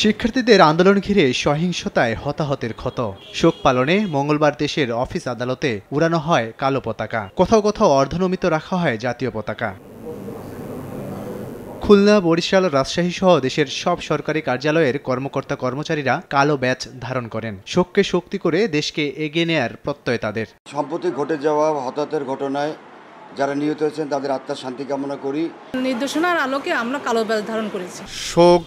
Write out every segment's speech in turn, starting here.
শিক্ষার্থীদের আন্দোলন ঘিরে সহিংসতায় হতাহতের ক্ষত। শোক পালনে মঙ্গলবার দেশের অফিস আদালতে উড়ানো হয় কালো পতাকা, কোথাও কোথাও অর্ধনমিত রাখা হয় জাতীয় পতাকা। খুলনা, বরিশাল, রাজশাহী সহ দেশের সব সরকারি কার্যালয়ের কর্মকর্তা কর্মচারীরা কালো ব্যাজ ধারণ করেন। শোককে শক্তি করে দেশকে এগিয়ে নেয়ার প্রত্যয় তাদের। সম্প্রতি ঘটে যাওয়া হতাহতের ঘটনায় যারা নিহত হয়েছেন তাদের আত্মার শান্তি কামনা করি। নির্দেশনার আলোকে আমরা কালো ব্যাজ ধারণ করেছি। শোক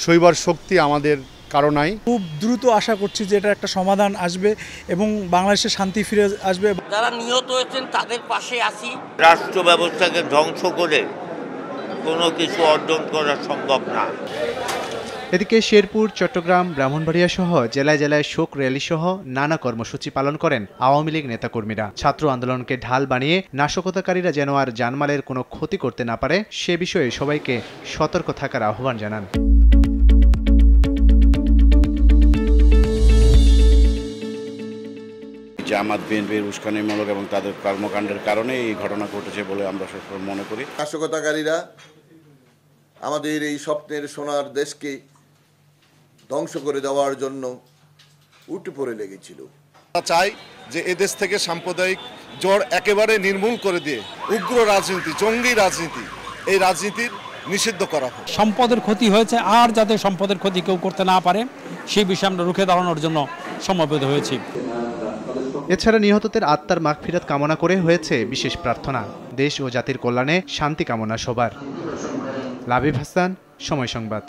সইবার শক্তি আমাদের কারো নাই। খুব দ্রুত আশা করছি যে এটা একটা সমাধান আসবে এবং বাংলাদেশে শান্তি ফিরে আসবে। যারা নিহত হয়েছেন তাদের পাশে আছি। রাষ্ট্র ব্যবস্থাকে ধ্বংস করে কোনো কিছু অর্জন করা সম্ভব না। এদিকে শেরপুর, চট্টগ্রাম, ব্রাহ্মণবাড়িয়া সহ জেলায় জেলায় শোক র্যালি সহ নানা কর্মসূচি পালন করেন আওয়ামী লীগ নেতাকর্মীরা। ছাত্র আন্দোলনকে ঢাল বানিয়ে নাশকতাকারীরা যেন আর জানমালের কোনো ক্ষতি করতে না পারে সে বিষয়ে সবাইকে সতর্ক থাকার আহ্বান জানান। জামাত বিএনপির উস্কানিমূলক এবং তাদের কর্মকাণ্ডের কারণে এই ঘটনা ঘটেছে বলে আমরা সবসময় মনে করি। নাশকতাকারীরা আমাদের এই স্বপ্নের সোনার দেশকে ধ্বংস করে দেওয়ার জন্য উঠে পড়ে লেগেছিল। চাই যে এদেশ থেকে সাম্প্রদায়িক জড় একেবারে নির্মূল করে দিয়ে উগ্র রাজনীতি, জঙ্গি রাজনীতি, এই রাজনীতির নিষিদ্ধ করা হোক। সম্পদের ক্ষতি হয়েছে, আর যাতে সম্পদের ক্ষতি কেউ করতে না পারে সেই বিষয়ে আমরা রুখে দাঁড়ানোর জন্য সমবেত হয়েছি। এছাড়া নিহতদের আত্মার মাগফিরাত কামনা করে হয়েছে বিশেষ প্রার্থনা। দেশ ও জাতির কল্যাণে শান্তি কামনা সবার। লাবিব হাসান, সময় সংবাদ।